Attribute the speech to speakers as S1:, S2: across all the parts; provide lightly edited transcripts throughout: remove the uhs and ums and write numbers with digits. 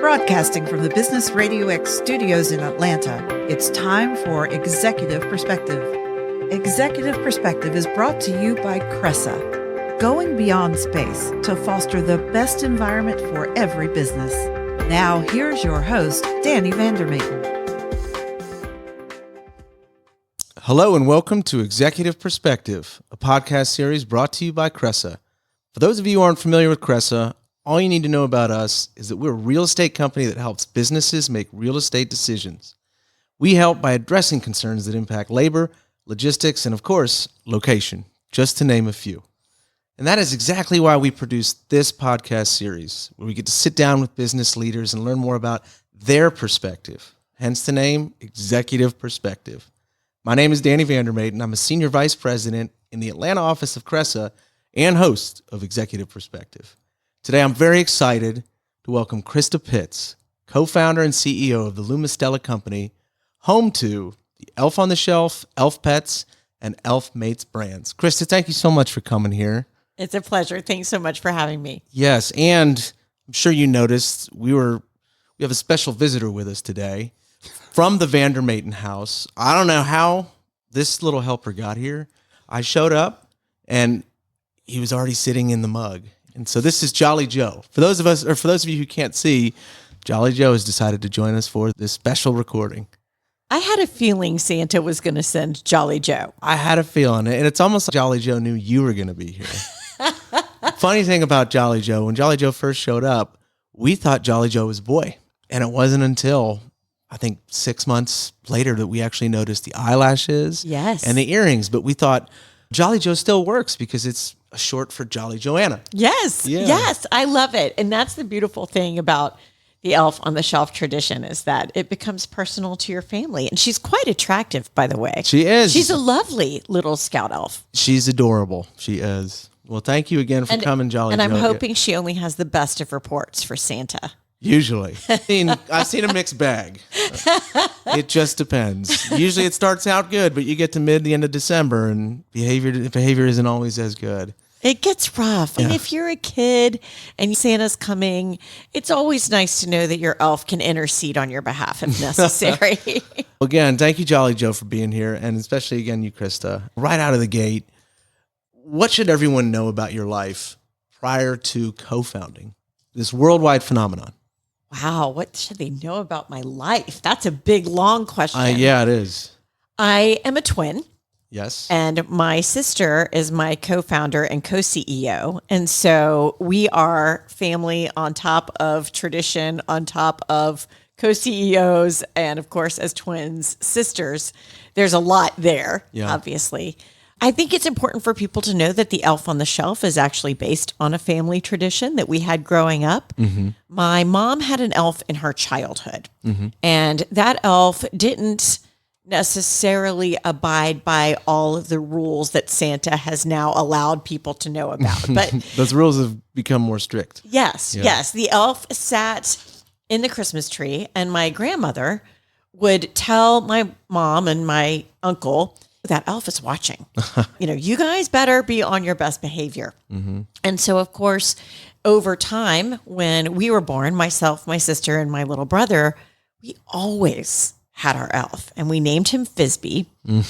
S1: Broadcasting from the Business RadioX studios in Atlanta, it's time for Executive Perspective. Executive Perspective is brought to you by Cresa, going beyond space to foster the best environment for every business. Now, here's your host, Danny Vander Maten.
S2: Hello and welcome to Executive Perspective, a podcast series brought to you by Cresa. For those of you who aren't familiar with Cresa, all you need to know about us is that we're a real estate company that helps businesses make real estate decisions. We help by addressing concerns that impact labor, logistics, and of course, location, just to name a few. And that is exactly why we produce this podcast series, where we get to sit down with business leaders and learn more about their perspective, hence the name Executive Perspective. My name is Danny Vander Maten. I'm a Senior Vice President in the Atlanta office of Cresa and host of Executive Perspective. Today, I'm very excited to welcome Christa Pitts, co-founder and CEO of the Lumistella Company, home to the Elf on the Shelf, Elf Pets, and Elf Mates brands. Christa, thank you so much for coming here.
S3: It's a pleasure. Thanks so much for having me.
S2: Yes, and I'm sure you noticed we have a special visitor with us today from the Vander Maten house. I don't know how this little helper got here. I showed up, and he was already sitting in the mug. And so this is Jolly Joe. For those of you who can't see, Jolly Joe has decided to join us for this special recording.
S3: I had a feeling Santa was going to send Jolly Joe.
S2: I had a feeling, and it's almost like Jolly Joe knew you were going to be here. Funny thing about Jolly Joe, when Jolly Joe first showed up, we thought Jolly Joe was a boy. And it wasn't until, I think, 6 months later that we actually noticed the eyelashes and the earrings. But we thought Jolly Joe still works because it's a short for Jolly Joanna.
S3: Yes, I love it. And that's the beautiful thing about the Elf on the Shelf tradition is that it becomes personal to your family. And she's quite attractive, by the way.
S2: She is.
S3: She's a lovely little scout elf.
S2: She's adorable. She is. Well, thank you again for coming, Jolly Joe.
S3: And I'm hoping she only has the best of reports for Santa.
S2: Usually. I've seen a mixed bag. It just depends. Usually it starts out good, but you get to the end of December and behavior isn't always as good.
S3: It gets rough. Yeah. And if you're a kid and Santa's coming, it's always nice to know that your elf can intercede on your behalf if necessary.
S2: Again, thank you, Jolly Joe, for being here. And especially, again, you, Christa. Right out of the gate, what should everyone know about your life prior to co-founding this worldwide phenomenon?
S3: Wow, what should they know about my life? That's a big, long question.
S2: Yeah, it is.
S3: I am a twin.
S2: Yes.
S3: And my sister is my co-founder and co-CEO. And so we are family on top of tradition, on top of co-CEOs, and of course, as twins, sisters. There's a lot there, obviously. I think it's important for people to know that the Elf on the Shelf is actually based on a family tradition that we had growing up. Mm-hmm. My mom had an elf in her childhood, and that elf didn't necessarily abide by all of the rules that Santa has now allowed people to know about. But
S2: those rules have become more strict.
S3: Yes. The elf sat in the Christmas tree, and my grandmother would tell my mom and my uncle, that elf is watching. You guys better be on your best behavior. Mm-hmm. And so, of course, over time, when we were born, myself, my sister, and my little brother, we always had our elf, and we named him Frisbee.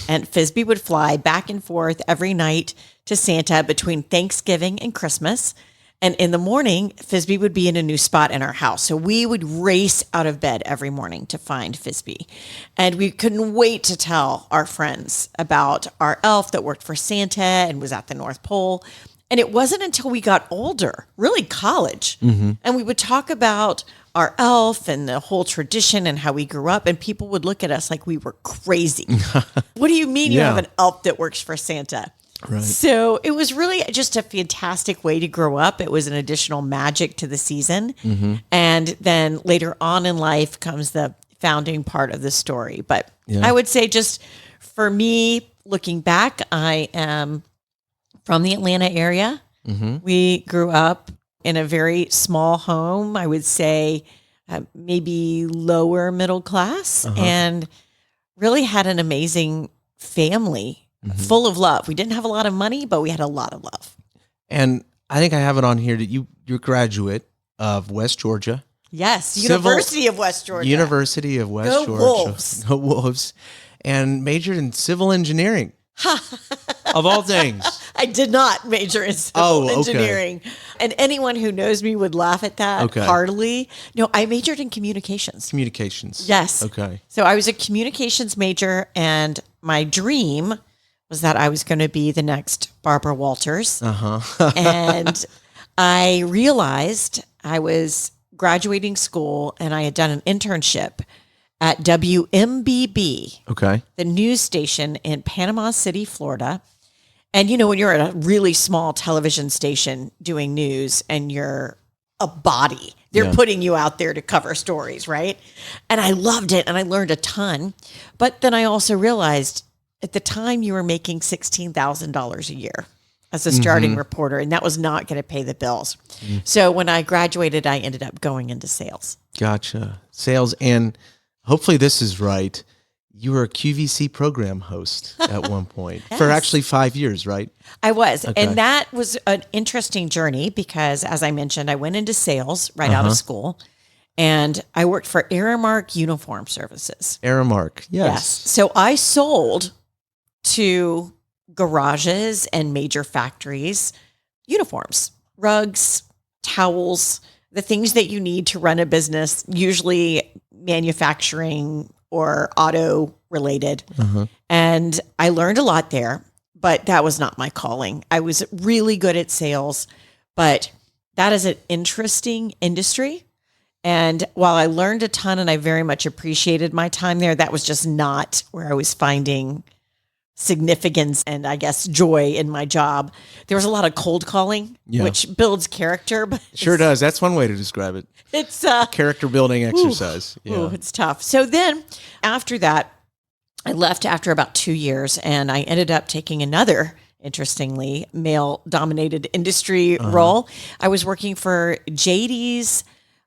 S3: And Frisbee would fly back and forth every night to Santa between Thanksgiving and Christmas. And in the morning, Frisbee would be in a new spot in our house. So we would race out of bed every morning to find Frisbee. And we couldn't wait to tell our friends about our elf that worked for Santa and was at the North Pole. And it wasn't until we got older, really college, and we would talk about our elf and the whole tradition and how we grew up, and people would look at us like we were crazy. What do you mean you have an elf that works for Santa?
S2: Right.
S3: So it was really just a fantastic way to grow up. It was an additional magic to the season. And then later on in life comes the founding part of the story. But I would say just for me, looking back, I am from the Atlanta area. We grew up in a very small home. I would say maybe lower middle class and really had an amazing family. Full of love. We didn't have a lot of money, but we had a lot of love.
S2: And I think I have it on here that you're a graduate of West Georgia
S3: Yes, University of West Georgia.
S2: University of West
S3: Go
S2: Georgia.
S3: Wolves.
S2: Go Wolves. And majored in civil engineering. Of all things.
S3: I did not major in civil engineering. And anyone who knows me would laugh at that heartily. No, I majored in communications.
S2: Communications.
S3: Yes.
S2: Okay.
S3: So I was a communications major, and my dream was that I was going to be the next Barbara Walters. And I realized I was graduating school and I had done an internship at WMBB, the news station in Panama City, Florida. And, when you're at a really small television station doing news and you're a body, they're putting you out there to cover stories, right? And I loved it and I learned a ton. But then I also realized at the time you were making $16,000 a year as a starting reporter, and that was not going to pay the bills. So when I graduated, I ended up going into sales.
S2: Gotcha. Sales. And hopefully this is right. You were a QVC program host at one point for actually 5 years, right?
S3: I was. Okay. And that was an interesting journey because, as I mentioned, I went into sales right out of school, and I worked for Aramark Uniform Services.
S2: Aramark, yes.
S3: So I sold to garages and major factories uniforms, rugs, towels, the things that you need to run a business, usually manufacturing or auto related. And I learned a lot there, but that was not my calling. I was really good at sales, but that is an interesting industry. And while I learned a ton and I very much appreciated my time there, that was just not where I was finding significance and I guess joy in my job. There was a lot of cold calling, which builds character. But
S2: sure does. That's one way to describe it.
S3: It's
S2: character building exercise.
S3: It's tough. So then after that, I left after about 2 years, and I ended up taking another, interestingly, male dominated industry role. I was working for JD's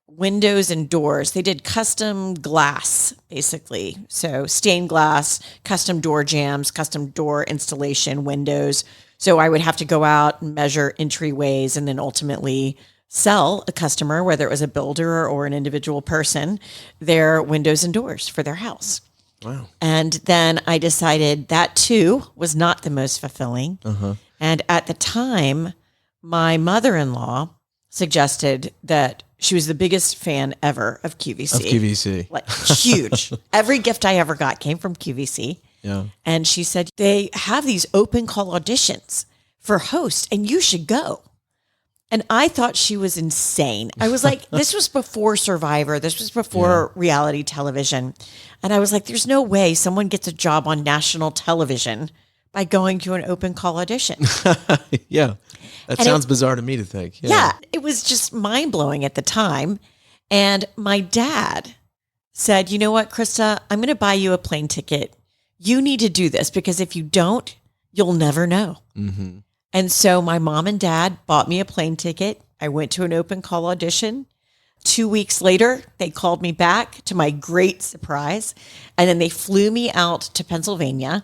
S3: Windows and Doors. They did custom glass, basically. So stained glass, custom door jambs, custom door installation, windows. So I would have to go out and measure entryways and then ultimately sell a customer, whether it was a builder or an individual person, their windows and doors for their house.
S2: Wow.
S3: And then I decided that too was not the most fulfilling. And at the time, my mother-in-law suggested that she was the biggest fan ever of QVC.
S2: Of QVC.
S3: Like huge. Every gift I ever got came from QVC.
S2: Yeah.
S3: And she said, they have these open call auditions for host and you should go. And I thought she was insane. I was like, this was before Survivor. This was before reality television. And I was like, there's no way someone gets a job on national television by going to an open call audition.
S2: Yeah. That sounds bizarre to me to think.
S3: Yeah. It was just mind blowing at the time. And my dad said, you know what, Christa, I'm going to buy you a plane ticket. You need to do this because if you don't, you'll never know. And so my mom and dad bought me a plane ticket. I went to an open call audition. 2 weeks later, they called me back to my great surprise. And then they flew me out to Pennsylvania.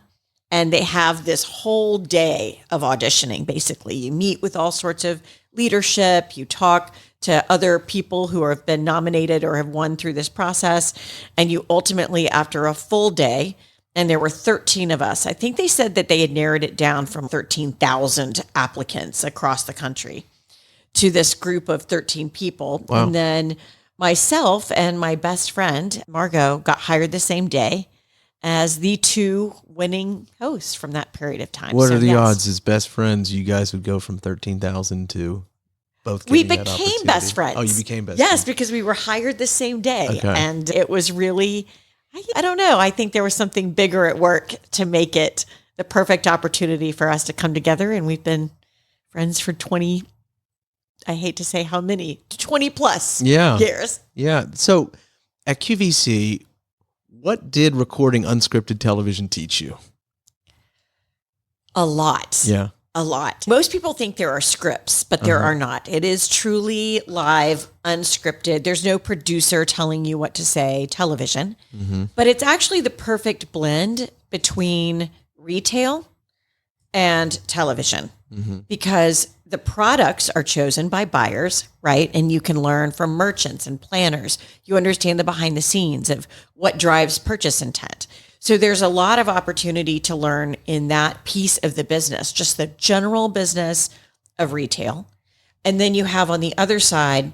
S3: And they have this whole day of auditioning, basically. You meet with all sorts of leadership. You talk to other people who have been nominated or have won through this process. And you ultimately, after a full day, and there were 13 of us, I think they said that they had narrowed it down from 13,000 applicants across the country to this group of 13 people.
S2: Wow.
S3: And then myself and my best friend, Margot, got hired the same day as the two winning hosts from that period of time.
S2: What are the odds as best friends you guys would go from 13,000 to both getting that opportunity?
S3: We became best friends.
S2: Oh, you became best friends.
S3: Yes, because we were hired the same day.
S2: Okay.
S3: And it was really, I don't know, I think there was something bigger at work to make it the perfect opportunity for us to come together. And we've been friends for 20, I hate to say how many, 20 plus years.
S2: Yeah. So at QVC, what did recording unscripted television teach you?
S3: A lot.
S2: Yeah.
S3: A lot. Most people think there are scripts, but there are not. It is truly live, unscripted. There's no producer telling you what to say, television. But it's actually the perfect blend between retail and television because The products are chosen by buyers, right? And you can learn from merchants and planners. You understand the behind the scenes of what drives purchase intent. So there's a lot of opportunity to learn in that piece of the business, just the general business of retail. And then you have on the other side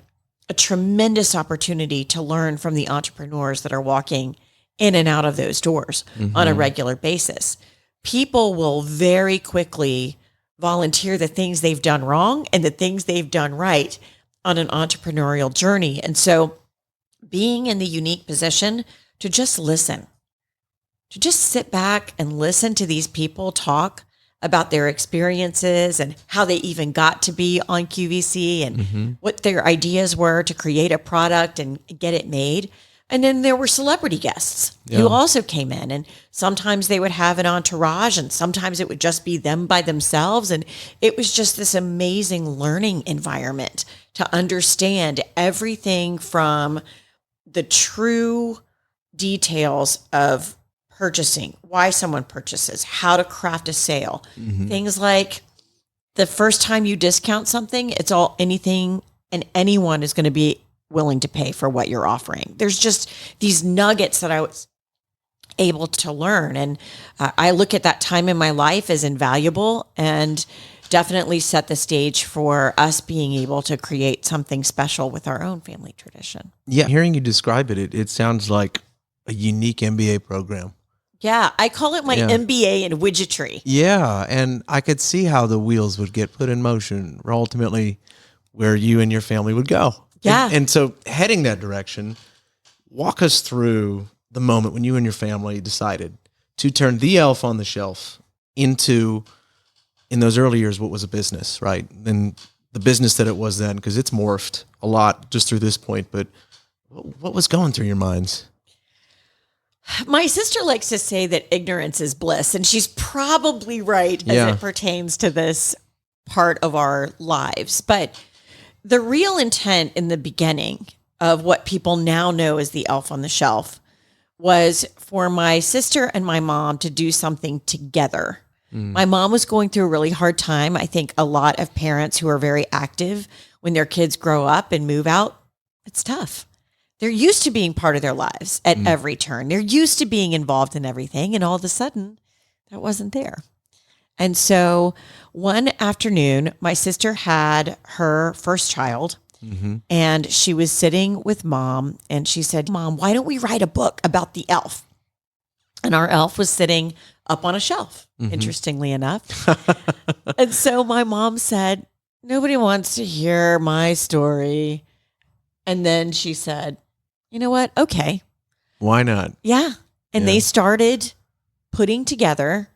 S3: a tremendous opportunity to learn from the entrepreneurs that are walking in and out of those doors on a regular basis. People will very quickly volunteer the things they've done wrong and the things they've done right on an entrepreneurial journey. And so being in the unique position to just listen, to just sit back and listen to these people talk about their experiences and how they even got to be on QVC and what their ideas were to create a product and get it made. And then there were celebrity guests who also came in, and sometimes they would have an entourage and sometimes it would just be them by themselves. And it was just this amazing learning environment to understand everything from the true details of purchasing, why someone purchases, how to craft a sale, things like the first time you discount something, it's all anything and anyone is going to be willing to pay for what you're offering. There's just these nuggets that I was able to learn. And I look at that time in my life as invaluable and definitely set the stage for us being able to create something special with our own family tradition.
S2: Yeah, hearing you describe it, it sounds like a unique MBA program.
S3: Yeah, I call it my MBA in widgetry.
S2: Yeah, and I could see how the wheels would get put in motion, or ultimately where you and your family would go.
S3: Yeah.
S2: And so heading that direction, walk us through the moment when you and your family decided to turn the elf on the shelf into, in those early years, what was a business, right? And the business that it was then, because it's morphed a lot just through this point, but what was going through your minds?
S3: My sister likes to say that ignorance is bliss, and she's probably right as it pertains to this part of our lives. But the real intent in the beginning of what people now know as the elf on the shelf was for my sister and my mom to do something together. My mom was going through a really hard time. I think a lot of parents who are very active when their kids grow up and move out, it's tough. They're used to being part of their lives at every turn. They're used to being involved in everything. And all of a sudden, that wasn't there. And so one afternoon, my sister had her first child and she was sitting with mom and she said, "Mom, why don't we write a book about the elf?" And our elf was sitting up on a shelf, interestingly enough. And so my mom said, "Nobody wants to hear my story." And then she said, "You know what? Okay.
S2: Why not?"
S3: Yeah. And they started putting together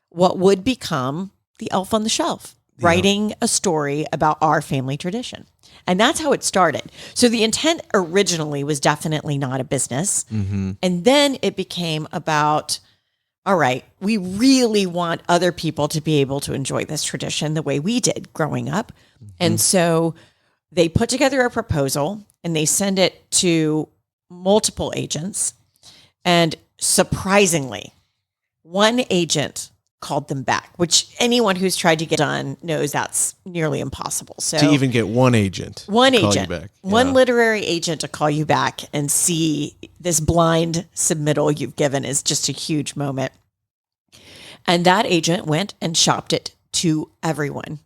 S3: what would become the elf on the shelf, writing a story about our family tradition. And that's how it started. So the intent originally was definitely not a business. And then it became about, all right, we really want other people to be able to enjoy this tradition the way we did growing up. And so they put together a proposal and they send it to multiple agents. And surprisingly, one agent called them back, which anyone who's tried to get done knows that's nearly impossible. So
S2: to even get one agent,
S3: one
S2: to call
S3: agent,
S2: you back.
S3: one literary agent to call you back and see this blind submittal you've given is just a huge moment. And that agent went and shopped it to everyone.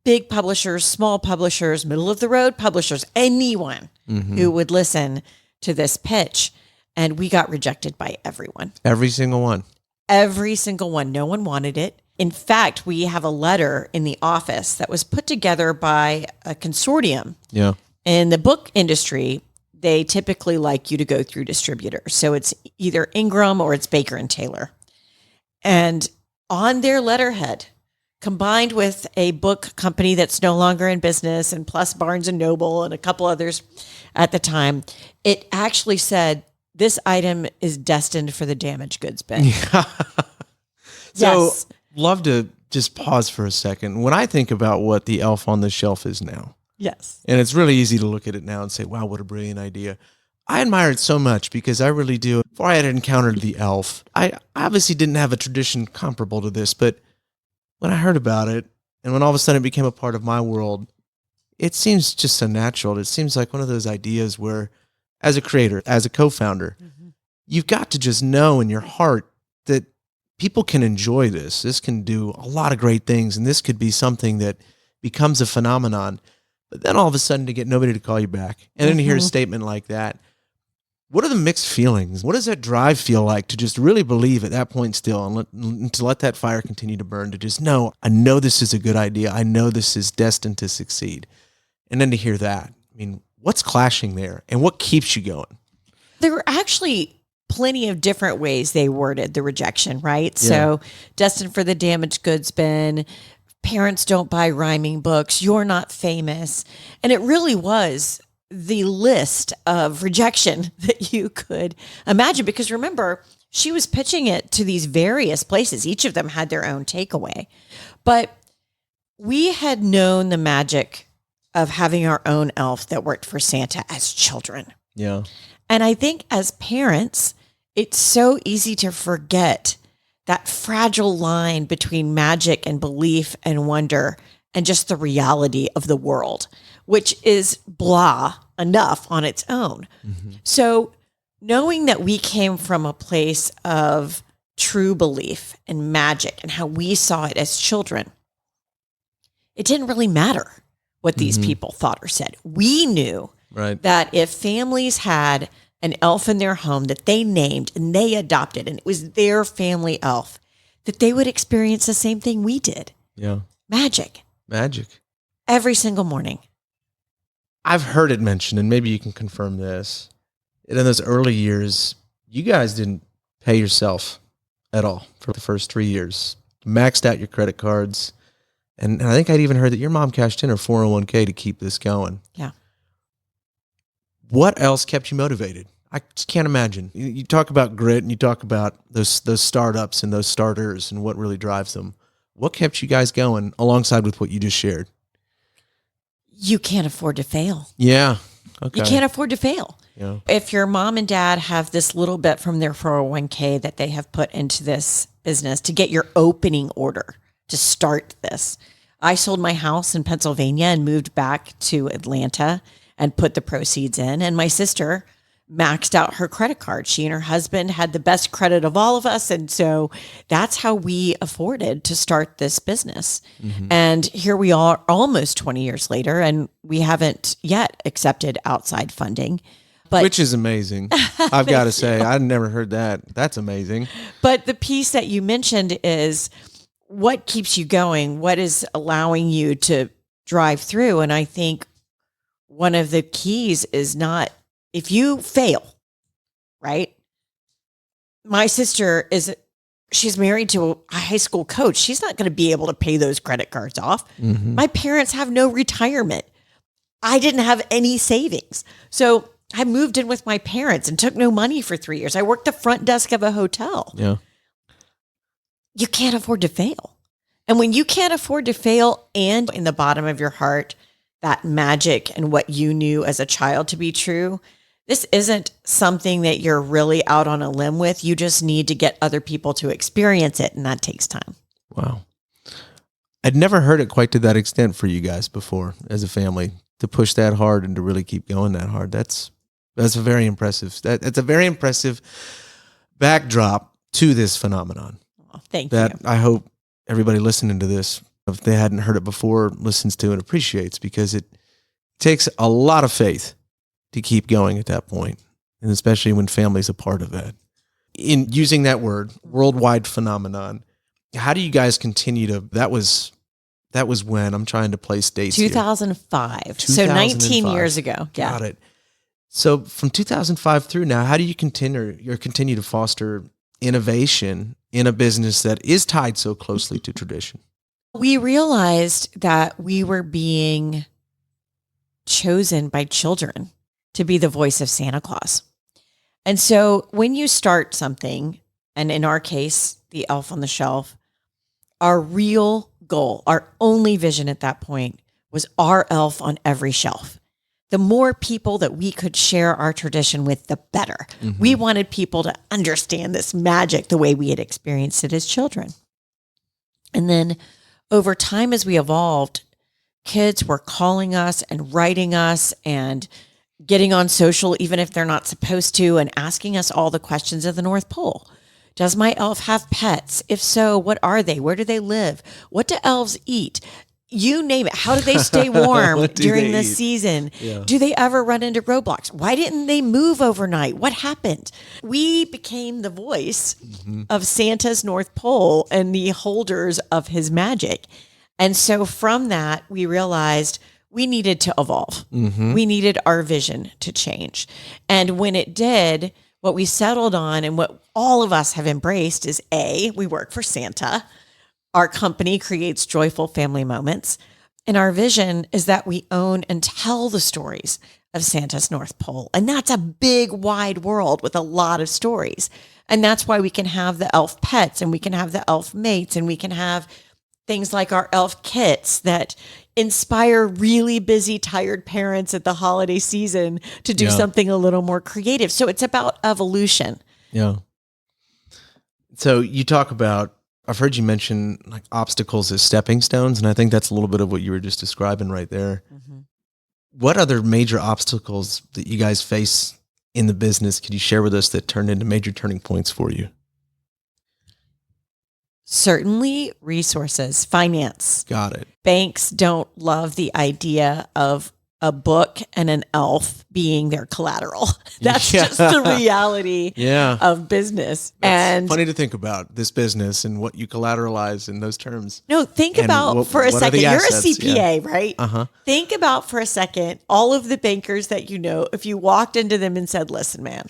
S3: Big publishers, small publishers, middle of the road publishers, anyone who would listen to this pitch. And we got rejected by everyone.
S2: Every single one.
S3: Every single one. No one wanted it. In fact, we have a letter in the office that was put together by a consortium.
S2: Yeah.
S3: In the book industry, they typically like you to go through distributors. So it's either Ingram or it's Baker and Taylor. And on their letterhead, combined with a book company that's no longer in business and plus Barnes and Noble and a couple others at the time, it actually said, "This item is destined for the damaged goods bin."
S2: So
S3: Yes.
S2: love to just pause for a second. When I think about what the elf on the shelf is now,
S3: Yes.
S2: and it's really easy to look at it now and say, wow, what a brilliant idea. I admire it so much because I really do. Before I had encountered the elf, I obviously didn't have a tradition comparable to this, but when I heard about it, And when all of a sudden it became a part of my world, it seems just so natural. It seems like one of those ideas where, as a creator, as a co-founder, you've got to just know in your heart that people can enjoy this. This can do a lot of great things, and this could be something that becomes a phenomenon. But then all of a sudden to get nobody to call you back, and then to hear a statement like that, what are the mixed feelings? What does that drive feel like to just really believe at that point still, and to let that fire continue to burn, to just know, I know this is a good idea. I know this is destined to succeed. And then to hear that, I mean, what's clashing there, and what keeps you going?
S3: There were actually plenty of different ways they worded the rejection, right?
S2: Yeah.
S3: So destined for the damaged goods bin, parents don't buy rhyming books, you're not famous. And it really was the list of rejection that you could imagine, because remember, she was pitching it to these various places. Each of them had their own takeaway. But we had known the magic of having our own elf that worked for Santa as children.
S2: Yeah.
S3: And I think as parents, it's so easy to forget that fragile line between magic and belief and wonder and just the reality of the world, which is blah enough on its own. So knowing that we came from a place of true belief and magic and how we saw it as children, it didn't really matter what these people thought or said. We knew that if families had an elf in their home that they named and they adopted, and it was their family elf, that they would experience the same thing we did.
S2: Yeah.
S3: Magic. Every single morning.
S2: I've heard it mentioned, and maybe you can confirm this, that in those early years, you guys didn't pay yourself at all for the first 3 years. Maxed out your credit cards. And I think I'd even heard that your mom cashed in her 401k to keep this going.
S3: Yeah.
S2: What else kept you motivated? I just can't imagine. You talk about grit, and you talk about those startups and those starters and what really drives them. What kept you guys going alongside with what you just shared?
S3: You can't afford to fail.
S2: Yeah. Okay.
S3: You can't afford to fail.
S2: Yeah.
S3: If your mom and dad have this little bit from their 401k that they have put into this business to get your opening order to start this. I sold my house in Pennsylvania and moved back to Atlanta and put the proceeds in. And my sister maxed out her credit card. She and her husband had the best credit of all of us. And so that's how we afforded to start this business. And here we are almost 20 years later, and we haven't yet accepted outside funding. But,
S2: which is amazing. I've got to say, I've never heard that. That's amazing.
S3: But the piece that you mentioned is what keeps you going? What is allowing you to drive through? And I think one of the keys is not, if you fail, right? My sister she's married to a high school coach. She's not going to be able to pay those credit cards off. My parents have no retirement. I didn't have any savings. So I moved in with my parents and took no money for 3 years. I worked the front desk of a hotel.
S2: Yeah.
S3: You can't afford to fail. And when you can't afford to fail, and in the bottom of your heart, that magic and what you knew as a child to be true, this isn't something that you're really out on a limb with. You just need to get other people to experience it, and that takes time.
S2: Wow. I'd never heard it quite to that extent for you guys before as a family, to push that hard and to really keep going that hard. That's a very impressive. That's a very impressive backdrop to this phenomenon.
S3: Oh, thank
S2: that
S3: you.
S2: I hope everybody listening to this, if they hadn't heard it before, listens to and appreciates, because it takes a lot of faith to keep going at that point, and especially when family's a part of that. In using that word, worldwide phenomenon, how do you guys continue to? That was when, I'm trying to place dates.
S3: 2005. So 19 years ago. Yeah.
S2: Got it. So from 2005 through now, how do you continue to foster innovation in a business that is tied so closely to tradition?
S3: We realized that we were being chosen by children to be the voice of Santa Claus. And so when you start something, and in our case, the elf on the shelf, our real goal, our only vision at that point was our elf on every shelf. The more people that we could share our tradition with, the better. We wanted people to understand this magic the way we had experienced it as children. And then over time as we evolved, kids were calling us and writing us and getting on social, even if they're not supposed to, and asking us all the questions of the North Pole. Does my elf have pets? If so, what are they? Where do they live? What do elves eat? You name it. How do they stay warm during the season? Yeah. Do they ever run into roadblocks? Why didn't they move overnight? What happened? We became the voice of Santa's North Pole and the holders of his magic. And so from that, we realized we needed to evolve. We needed our vision to change. And when it did, what we settled on and what all of us have embraced is we work for Santa. Our company creates joyful family moments. And our vision is that we own and tell the stories of Santa's North Pole. And that's a big, wide world with a lot of stories. And that's why we can have the elf pets and we can have the elf mates and we can have things like our elf kits that inspire really busy, tired parents at the holiday season to do something a little more creative. So it's about evolution.
S2: Yeah. So you talk about, I've heard you mention like obstacles as stepping stones, and I think that's a little bit of what you were just describing right there. What other major obstacles that you guys face in the business could you share with us that turned into major turning points for you?
S3: Certainly resources, finance.
S2: Got it.
S3: Banks don't love the idea of a book and an elf being their collateral. That's just the reality of business.
S2: That's funny to think about this business and what you collateralize in those terms.
S3: No, think about for a second. You're a CPA, right? Think about for a second all of the bankers that you know. If you walked into them and said, listen, man,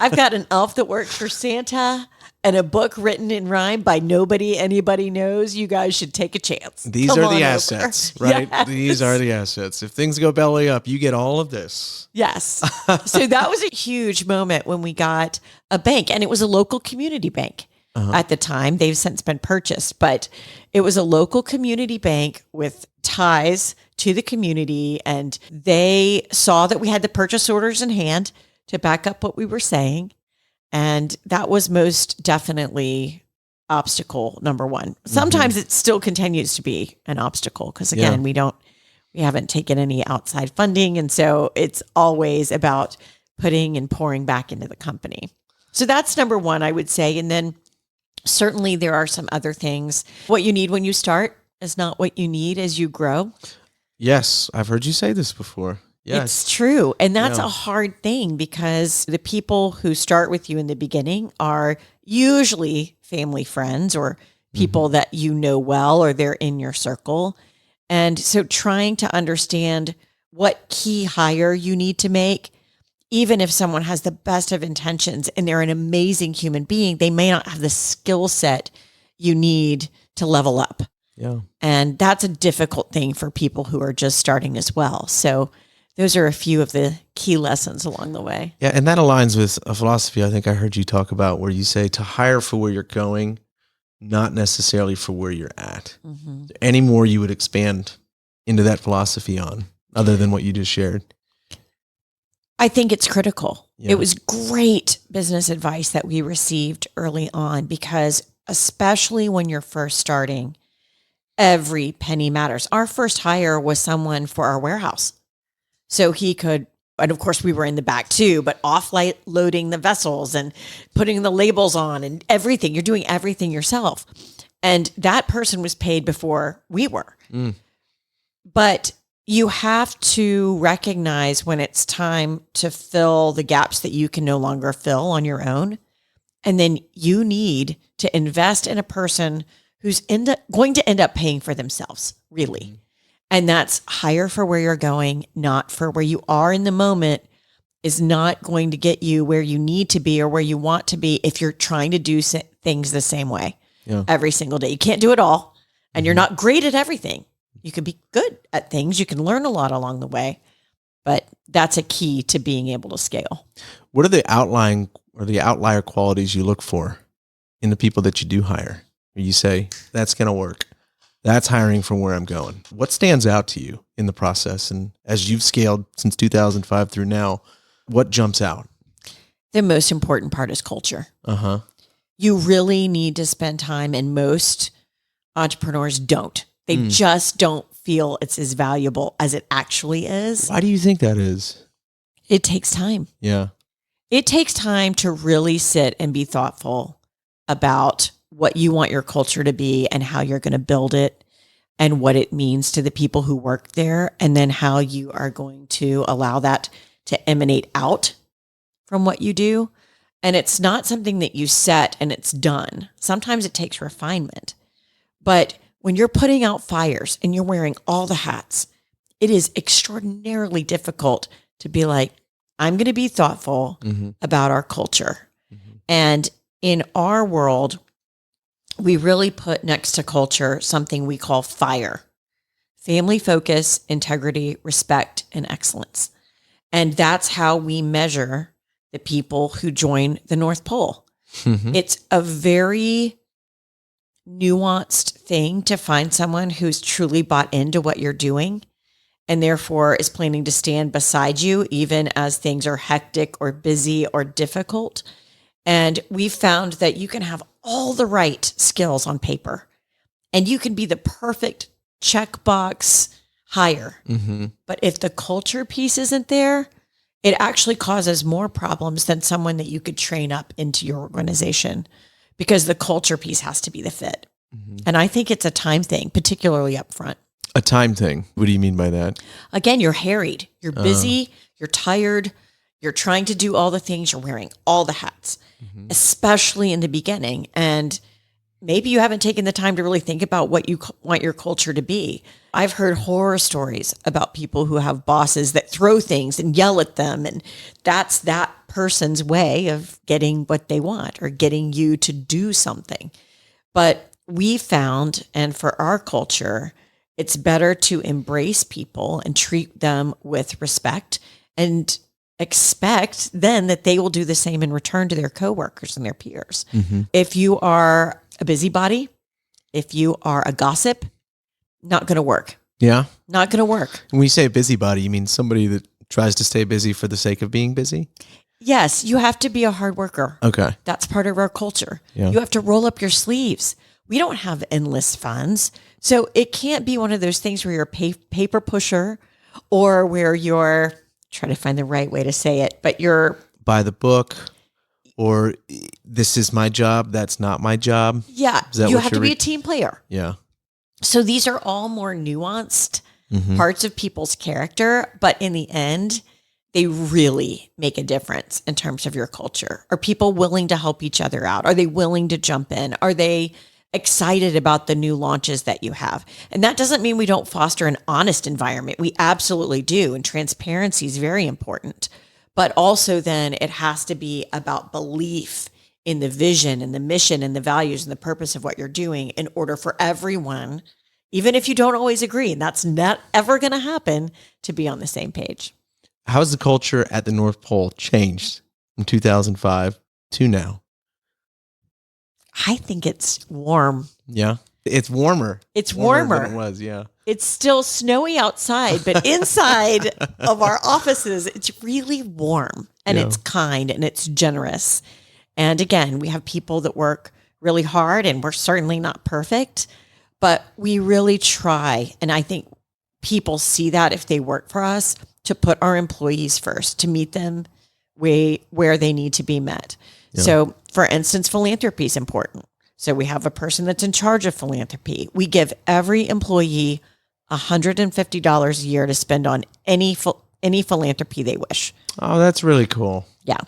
S3: I've got an elf that works for Santa and a book written in rhyme by nobody anybody knows. You guys should take a chance.
S2: These are the assets, right? Yes. These are the assets. If things go belly up, you get all of this.
S3: Yes. So that was a huge moment when we got a bank, and it was a local community bank at the time. They've since been purchased, but it was a local community bank with ties to the community, and they saw that we had the purchase orders in hand to back up what we were saying. And that was most definitely obstacle number one. Sometimes it still continues to be an obstacle because again, we haven't taken any outside funding. And so it's always about putting and pouring back into the company. So that's number one, I would say. And then certainly there are some other things. What you need when you start is not what you need as you grow.
S2: Yes. I've heard you say this before. Yes.
S3: It's true. And that's a hard thing because the people who start with you in the beginning are usually family friends or people that you know well, or they're in your circle. And so trying to understand what key hire you need to make, even if someone has the best of intentions and they're an amazing human being, they may not have the skill set you need to level up.
S2: Yeah.
S3: And that's a difficult thing for people who are just starting as well. So those are a few of the key lessons along the way.
S2: Yeah, and that aligns with a philosophy I think I heard you talk about where you say to hire for where you're going, not necessarily for where you're at. Any more you would expand into that philosophy on other than what you just shared?
S3: I think it's critical. Yeah. It was great business advice that we received early on because especially when you're first starting, every penny matters. Our first hire was someone for our warehouse. So he could, and of course we were in the back too, but loading the vessels and putting the labels on and everything. You're doing everything yourself. And that person was paid before we were. But you have to recognize when it's time to fill the gaps that you can no longer fill on your own. And then you need to invest in a person who's going to end up paying for themselves, really. And that's hire for where you're going, not for where you are in the moment, is not going to get you where you need to be or where you want to be if you're trying to do things the same way every single day. You can't do it all, and you're not great at everything. You can be good at things. You can learn a lot along the way, but that's a key to being able to scale.
S2: What are the outlying or the outlier qualities you look for in the people that you do hire? Or you say, that's going to work. That's hiring from where I'm going. What stands out to you in the process? And as you've scaled since 2005 through now, what jumps out?
S3: The most important part is culture. You really need to spend time, and most entrepreneurs don't. They just don't feel it's as valuable as it actually is.
S2: Why do you think that is?
S3: It takes time.
S2: Yeah.
S3: It takes time to really sit and be thoughtful about what you want your culture to be and how you're going to build it and what it means to the people who work there, and then how you are going to allow that to emanate out from what you do. And it's not something that you set and it's done. Sometimes it takes refinement. But when you're putting out fires and you're wearing all the hats, it is extraordinarily difficult to be like, I'm going to be thoughtful about our culture. And in our world, we really put next to culture something we call FIRE: family focus, integrity, respect, and excellence. And that's how we measure the people who join the North Pole. It's a very nuanced thing to find someone who's truly bought into what you're doing and therefore is planning to stand beside you even as things are hectic or busy or difficult. And we found that you can have all the right skills on paper and you can be the perfect checkbox hire. But if the culture piece isn't there, it actually causes more problems than someone that you could train up into your organization, because the culture piece has to be the fit. And I think it's a time thing, particularly up front.
S2: A time thing. What do you mean by that?
S3: Again, you're harried, you're busy, you're tired, you're trying to do all the things, you're wearing all the hats, especially in the beginning. And maybe you haven't taken the time to really think about what you want your culture to be. I've heard horror stories about people who have bosses that throw things and yell at them. And that's that person's way of getting what they want or getting you to do something. But we found, and for our culture, it's better to embrace people and treat them with respect and expect then that they will do the same in return to their coworkers and their peers. If you are a busybody, if you are a gossip, not going to work.
S2: Yeah.
S3: Not going to work.
S2: When you say busybody, you mean somebody that tries to stay busy for the sake of being busy?
S3: Yes, you have to be a hard worker.
S2: Okay.
S3: That's part of our culture.
S2: Yeah.
S3: You have to roll up your sleeves. We don't have endless funds. So it can't be one of those things where you're a paper pusher or where you're trying to find the right way to say it, but you're
S2: by the book, or this is my job, that's not my job.
S3: Yeah. You have to be a team player.
S2: Yeah.
S3: So these are all more nuanced parts of people's character, but in the end, they really make a difference in terms of your culture. Are people willing to help each other out? Are they willing to jump in? Are they excited about the new launches that you have? And that doesn't mean we don't foster an honest environment. We absolutely do. And transparency is very important. But also then it has to be about belief in the vision and the mission and the values and the purpose of what you're doing in order for everyone, even if you don't always agree, and that's not ever going to happen, to be on the same page.
S2: How has the culture at the North Pole changed from 2005 to now?
S3: I think it's warm.
S2: Yeah. It's warmer.
S3: It's warmer
S2: than it was, yeah.
S3: It's still snowy outside, but inside of our offices, it's really warm and it's kind and it's generous. And again, we have people that work really hard and we're certainly not perfect, but we really try. And I think people see that if they work for us, to put our employees first, to meet them where they need to be met. Yeah. So for instance, philanthropy is important. So we have a person that's in charge of philanthropy. We give every employee $150 a year to spend on any philanthropy they wish.
S2: Oh, that's really cool.
S3: Yeah.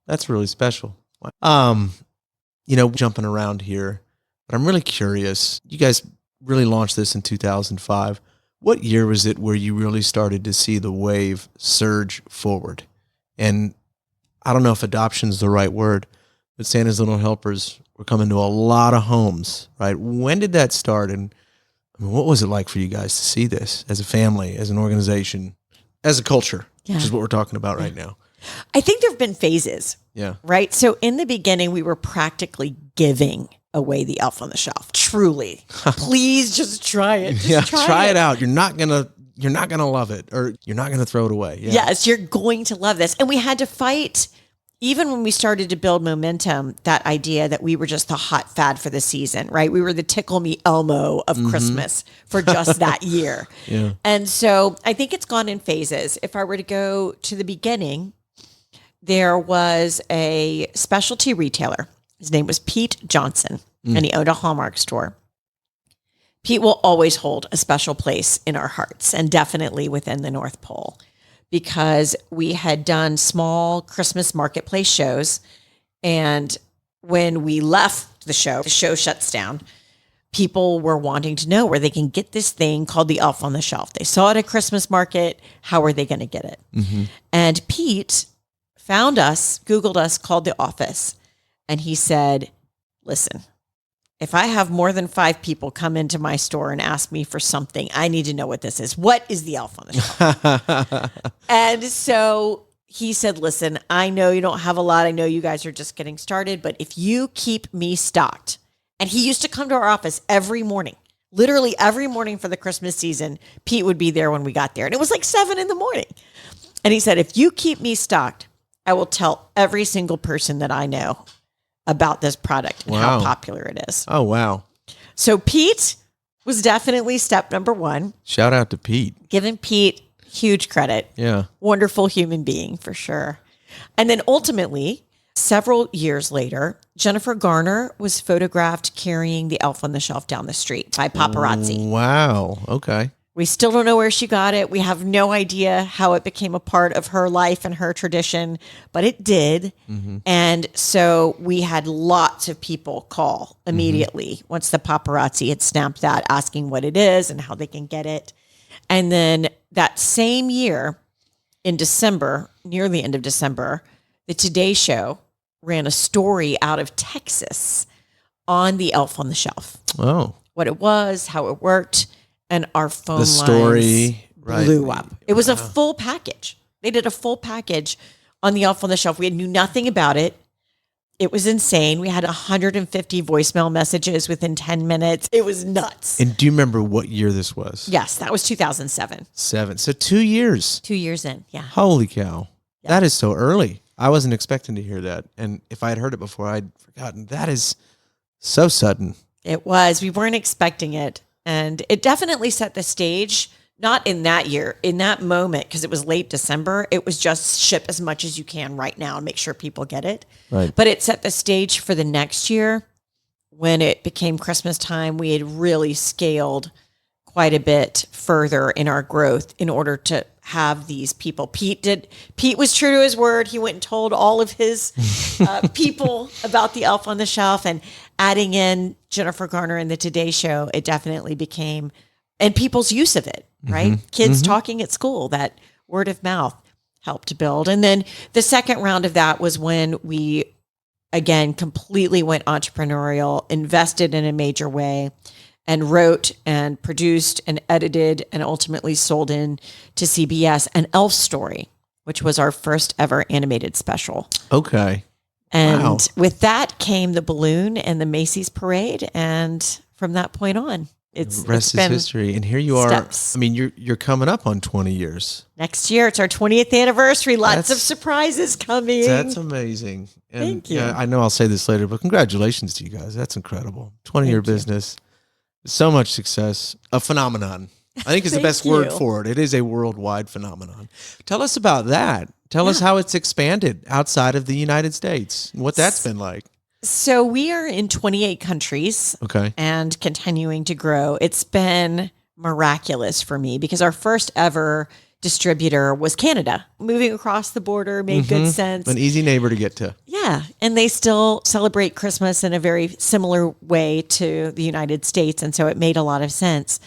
S2: That's really special. Jumping around here, but I'm really curious. You guys really launched this in 2005. What year was it where you really started to see the wave surge forward? And I don't know if adoption is the right word, but Santa's Little Helpers were coming to a lot of homes, right? When did that start? And I mean, what was it like for you guys to see this as a family, as an organization, as a culture, which is what we're talking about right now?
S3: I think there have been phases.
S2: Yeah.
S3: Right. So in the beginning, we were practically giving away the elf on the shelf. Truly. Please just try it. Just
S2: try it out. You're not gonna love it, or you're not gonna throw it away. Yeah.
S3: Yes, you're going to love this. And we had to fight even when we started to build momentum, that idea that we were just the hot fad for the season, right? We were the tickle me Elmo of Christmas for just that year.
S2: Yeah.
S3: And so I think it's gone in phases. If I were to go to the beginning, there was a specialty retailer. His name was Pete Johnson, and he owned a Hallmark store. Pete will always hold a special place in our hearts, and definitely within the North Pole, because we had done small Christmas marketplace shows. And when we left the show shuts down. People were wanting to know where they can get this thing called the Elf on the Shelf. They saw it at Christmas market. How are they going to get it? And Pete found us, Googled us, called the office, and he said, listen, if I have more than 5 people come into my store and ask me for something, I need to know what this is. What is the Elf on the Shelf? And so he said, listen, I know you don't have a lot. I know you guys are just getting started, but if you keep me stocked, and he used to come to our office every morning, literally every morning for the Christmas season, Pete would be there when we got there. And it was like 7 a.m. And he said, if you keep me stocked, I will tell every single person that I know about this product and how popular it is.
S2: Oh, wow.
S3: So Pete was definitely step number 1.
S2: Shout out to Pete.
S3: Giving Pete huge credit.
S2: Yeah.
S3: Wonderful human being for sure. And then ultimately, several years later, Jennifer Garner was photographed carrying the Elf on the Shelf down the street by paparazzi.
S2: Wow. Okay.
S3: We still don't know where she got it. We have no idea how it became a part of her life and her tradition, but it did. And so we had lots of people call immediately once the paparazzi had snapped that, asking what it is and how they can get it. And then that same year in December, near the end of December, the Today Show ran a story out of Texas on the Elf on the Shelf.
S2: Oh.
S3: What it was, how it worked. And our phone
S2: The story
S3: lines blew up. It was a full package. They did a full package on the Elf on the Shelf. We knew nothing about it. It was insane. We had 150 voicemail messages within 10 minutes. It was nuts.
S2: And do you remember what year this was?
S3: Yes, that was 2007.
S2: 7. So 2 years.
S3: 2 years in, yeah.
S2: Holy cow. Yeah. That is so early. I wasn't expecting to hear that. And if I had heard it before, I'd forgotten. That is so sudden.
S3: It was. We weren't expecting it. And it definitely set the stage, not in that year, in that moment, because it was late December. It was just ship as much as you can right now and make sure people get it.
S2: Right.
S3: But it set the stage for the next year when it became Christmas time. We had really scaled quite a bit further in our growth in order to have these people. Pete was true to his word. He went and told all of his people about the Elf on the Shelf, and adding in Jennifer Garner and the Today Show, it definitely became, and people's use of it, right? Kids talking at school, that word of mouth helped build. And then the second round of that was when we, again, completely went entrepreneurial, invested in a major way, and wrote and produced and edited and ultimately sold in to CBS an Elf Story, which was our first ever animated special.
S2: Okay.
S3: And with that came the balloon and the Macy's parade. And from that point on,
S2: The rest is history. And here you are.
S3: Steps.
S2: I mean, you're coming up on 20 years.
S3: Next year, it's our 20th anniversary. Lots of surprises coming.
S2: That's amazing. And
S3: Thank you.
S2: I know I'll say this later, but congratulations to you guys. That's incredible. 20-year business. So much success. A phenomenon. I think is the best word for it. It is a worldwide phenomenon. Tell us about that. Tell us how it's expanded outside of the United States, what that's been like.
S3: So we are in 28 countries, and continuing to grow. It's been miraculous for me because our first ever distributor was Canada. Moving across the border made good sense.
S2: An easy neighbor to get to.
S3: Yeah, and they still celebrate Christmas in a very similar way to the United States, and so it made a lot of sense.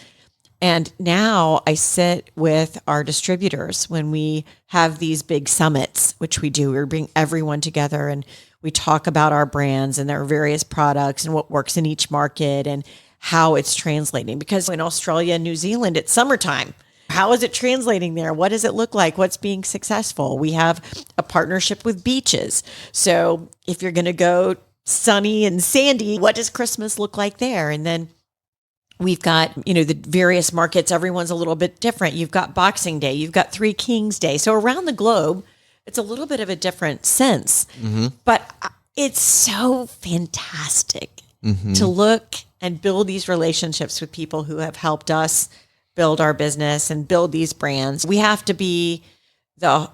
S3: And now I sit with our distributors when we have these big summits, which we do. We bring everyone together and we talk about our brands and their various products and what works in each market and how it's translating. Because in Australia and New Zealand, it's summertime. How is it translating there? What does it look like? What's being successful? We have a partnership with beaches. So if you're going to go sunny and sandy, what does Christmas look like there? And then we've got, the various markets. Everyone's a little bit different. You've got Boxing Day. You've got Three Kings Day. So around the globe, it's a little bit of a different sense. But it's so fantastic to look and build these relationships with people who have helped us build our business and build these brands. We have to be the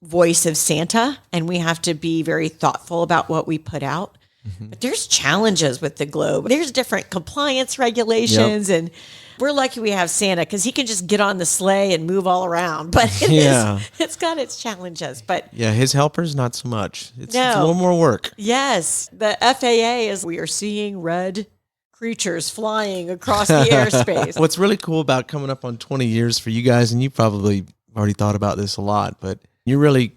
S3: voice of Santa, and we have to be very thoughtful about what we put out. But there's challenges with the globe. There's different compliance regulations, and we're lucky we have Santa because he can just get on the sleigh and move all around. But it's got its challenges. But
S2: yeah, his helpers, not so much. It's a little more work.
S3: Yes. The FAA is, we are seeing red creatures flying across the airspace.
S2: What's really cool about coming up on 20 years for you guys, and you probably already thought about this a lot, but you're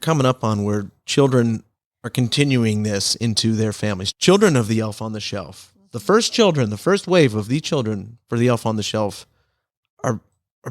S2: coming up on where children are continuing this into their families. Children of the Elf on the Shelf. The first wave of the children for the Elf on the Shelf are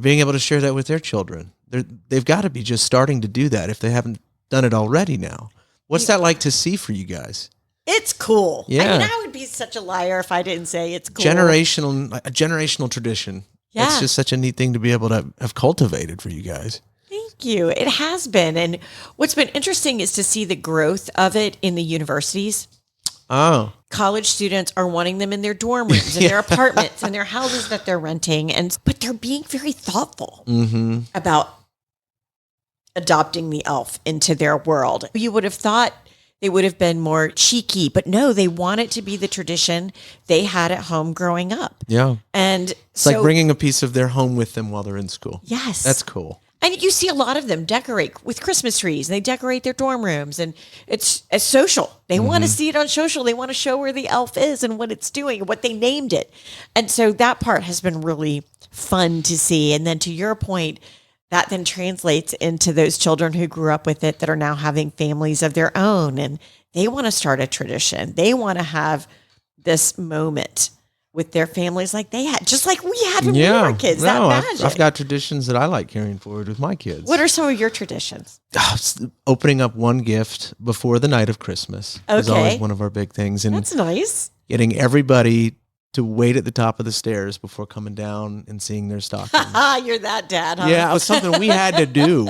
S2: being able to share that with their children. They've got to be just starting to do that if they haven't done it already now. What's that like to see for you guys?
S3: It's cool.
S2: Yeah.
S3: I mean, I would be such a liar if I didn't say it's cool.
S2: A generational tradition.
S3: Yeah.
S2: It's just such a neat thing to be able to have cultivated for you guys.
S3: Thank you. It has been. And what's been interesting is to see the growth of it in the universities.
S2: Oh.
S3: College students are wanting them in their dorm rooms, in their apartments, and their houses that they're renting. But they're being very thoughtful about adopting the elf into their world. You would have thought they would have been more cheeky, but no, they want it to be the tradition they had at home growing up.
S2: Yeah.
S3: And
S2: it's like bringing a piece of their home with them while they're in school.
S3: Yes.
S2: That's cool.
S3: And you see a lot of them decorate with Christmas trees, and they decorate their dorm rooms, and it's social. They want to see it on social. They want to show where the elf is and what it's doing and what they named it. And so that part has been really fun to see. And then to your point, that then translates into those children who grew up with it that are now having families of their own, and they want to start a tradition. They want to have this moment with their families like they had, just like we had when we were kids. That magic.
S2: I've got traditions that I like carrying forward with my kids.
S3: What are some of your traditions?
S2: Opening up one gift before the night of Christmas is always one of our big things. And
S3: that's nice.
S2: Getting everybody to wait at the top of the stairs before coming down and seeing their stockings.
S3: You're that dad, huh?
S2: Yeah, it was something we had to do.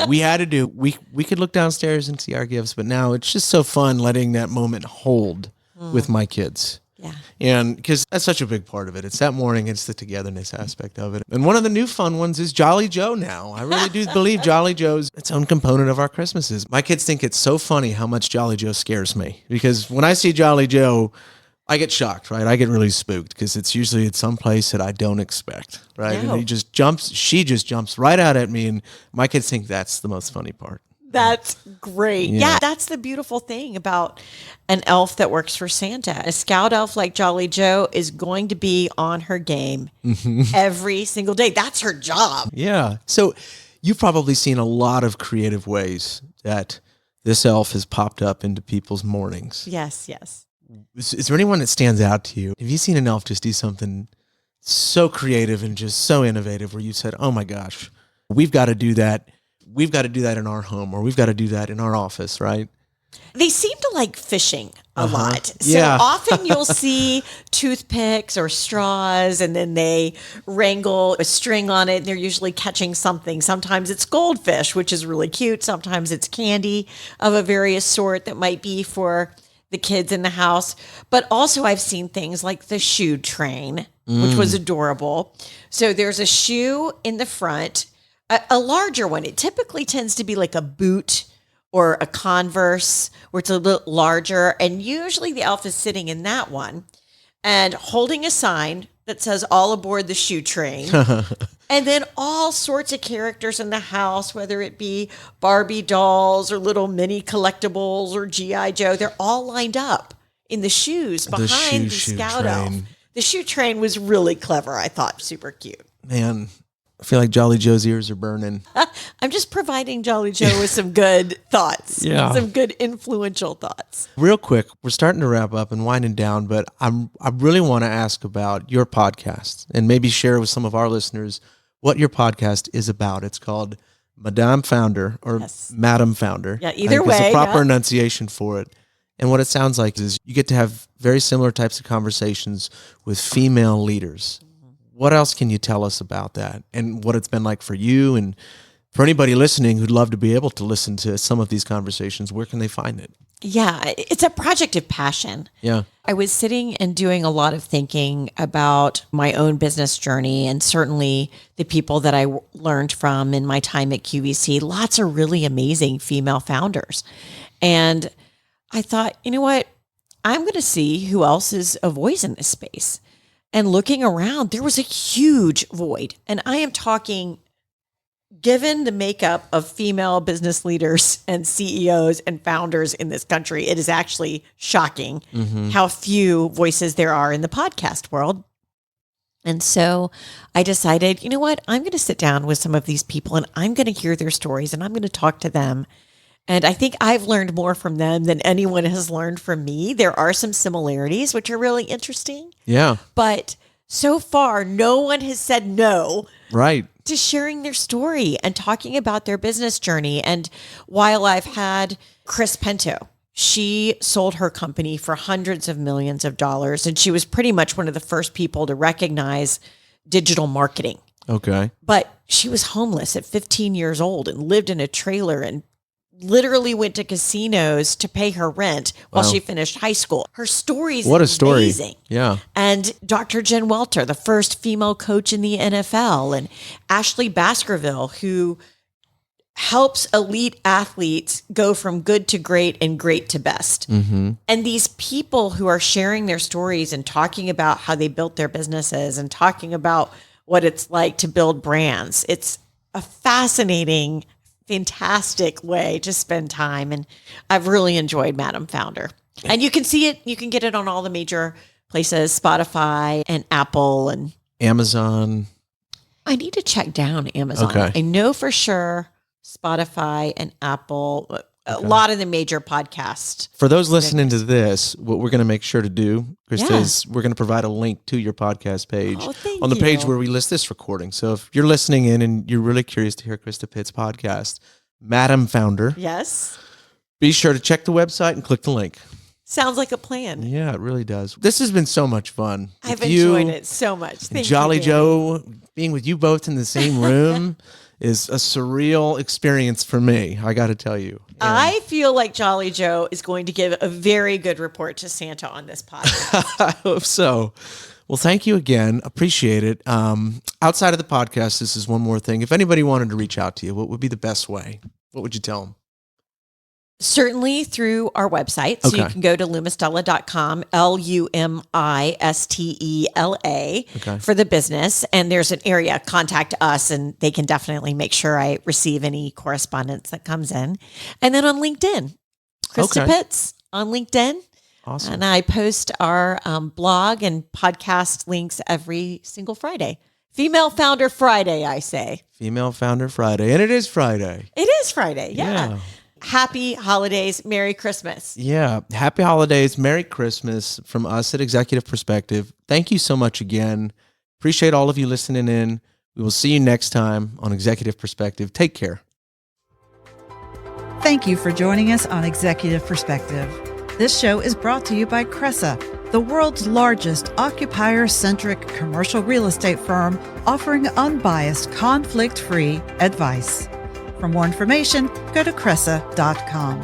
S2: We could look downstairs and see our gifts, but now it's just so fun letting that moment hold with my kids.
S3: Yeah.
S2: And because that's such a big part of it. It's that morning, it's the togetherness aspect of it. And one of the new fun ones is Jolly Joe now. I really do believe Jolly Joe's its own component of our Christmases. My kids think it's so funny how much Jolly Joe scares me. Because when I see Jolly Joe, I get shocked, right? I get really spooked because it's usually at some place that I don't expect, right?
S3: No.
S2: And she just jumps right out at me. And my kids think that's the most funny part.
S3: That's great. Yeah, that's the beautiful thing about an elf that works for Santa. A scout elf like Jolly Joe is going to be on her game every single day. That's her job.
S2: Yeah. So you've probably seen a lot of creative ways that this elf has popped up into people's mornings.
S3: Yes, yes.
S2: Is there anyone that stands out to you? Have you seen an elf just do something so creative and just so innovative where you said, oh my gosh, we've got to do that. We've got to do that in our home, or we've got to do that in our office, right?
S3: They seem to like fishing a lot. So
S2: Yeah.
S3: often you'll see toothpicks or straws, and then they wrangle a string on it, and they're usually catching something. Sometimes it's goldfish, which is really cute. Sometimes it's candy of a various sort that might be for the kids in the house. But also I've seen things like the shoe train, which was adorable. So there's a shoe in the front, a larger one. It typically tends to be like a boot or a Converse, where it's a little larger. And usually the elf is sitting in that one and holding a sign that says all aboard the shoe train. And then all sorts of characters in the house, whether it be Barbie dolls or little mini collectibles or G.I. Joe, they're all lined up in the shoes behind the scout elf. The shoe train was really clever, I thought. Super cute.
S2: Man, I feel like Jolly Joe's ears are burning.
S3: I'm just providing Jolly Joe with some good thoughts.
S2: Yeah.
S3: Some good influential thoughts.
S2: Real quick, we're starting to wrap up and winding down, but I really want to ask about your podcast and maybe share with some of our listeners what your podcast is about. It's called Madame Founder or Madam Founder.
S3: Yeah, either
S2: There's
S3: way.
S2: a proper enunciation for it. And what it sounds like is you get to have very similar types of conversations with female leaders. What else can you tell us about that and what it's been like for you and For anybody listening who'd love to be able to listen to some of these conversations, where can they find it?
S3: Yeah, it's a project of passion.
S2: Yeah.
S3: I was sitting and doing a lot of thinking about my own business journey, and certainly the people that I learned from in my time at QVC, lots of really amazing female founders. And I thought, you know what? I'm going to see who else is a voice in this space. And looking around, there was a huge void. And I am talking, given the makeup of female business leaders and CEOs and founders in this country, it is actually shocking how few voices there are in the podcast world. And so I decided, you know what? I'm going to sit down with some of these people and I'm going to hear their stories and I'm going to talk to them. And I think I've learned more from them than anyone has learned from me. There are some similarities, which are really interesting.
S2: Yeah.
S3: But so far, no one has said no.
S2: Right.
S3: To sharing their story and talking about their business journey. And while I've had Chris Pinto, she sold her company for hundreds of millions of dollars. And she was pretty much one of the first people to recognize digital marketing.
S2: Okay.
S3: But she was homeless at 15 years old and lived in a trailer and literally went to casinos to pay her rent while she finished high school. Her story's
S2: what a story.
S3: Amazing.
S2: Yeah.
S3: And Dr. Jen Welter, the first female coach in the NFL, and Ashley Baskerville, who helps elite athletes go from good to great and great to best.
S2: Mm-hmm.
S3: And these people who are sharing their stories and talking about how they built their businesses and talking about what it's like to build brands. It's a fascinating, fantastic way to spend time. And I've really enjoyed Madam Founder. And you can see it, you can get it on all the major places, Spotify and Apple and
S2: Amazon.
S3: I need to check down Amazon.
S2: Okay.
S3: I know for sure Spotify and Apple, a lot of the major podcasts.
S2: For those listening to this, what we're going to make sure to do, Christa,
S3: Yeah.
S2: is we're going to provide a link to your podcast page
S3: thank
S2: on the page
S3: you.
S2: where we list this recording. So if you're listening in and you're really curious to hear Christa Pitts' podcast, Madam Founder,
S3: Yes.
S2: be sure to check the website and click the link.
S3: Sounds like a plan.
S2: Yeah, it really does. This has been so much fun.
S3: I've
S2: With you
S3: enjoyed it so much.
S2: and
S3: Thank
S2: Jolly
S3: you, Danny.
S2: Joe, being with you both in the same room is a surreal experience for me, I got to tell you. And
S3: I feel like Jolly Joe is going to give a very good report to Santa on this podcast.
S2: I hope so. Well, thank you again. Appreciate it. Outside of the podcast, this is one more thing. If anybody wanted to reach out to you, what would be the best way? What would you tell them?
S3: Certainly through our website. So you
S2: Okay.
S3: can go to lumistella.com, Lumistella,
S2: Okay.
S3: for the business. And there's an area, contact us, and they can definitely make sure I receive any correspondence that comes in. And then on LinkedIn, Christa
S2: Okay.
S3: Pitts on LinkedIn.
S2: Awesome.
S3: And I post our blog and podcast links every single Friday. Female Founder Friday, I say.
S2: Female Founder Friday. And it is Friday.
S3: It is Friday. Yeah. Happy holidays. Merry Christmas.
S2: Yeah. Happy holidays. Merry Christmas from us at Executive Perspective. Thank you so much again. Appreciate all of you listening in. We will see you next time on Executive Perspective. Take care.
S1: Thank you for joining us on Executive Perspective. This show is brought to you by Cressa, the world's largest occupier-centric commercial real estate firm offering unbiased, conflict-free advice. For more information, go to cressa.com.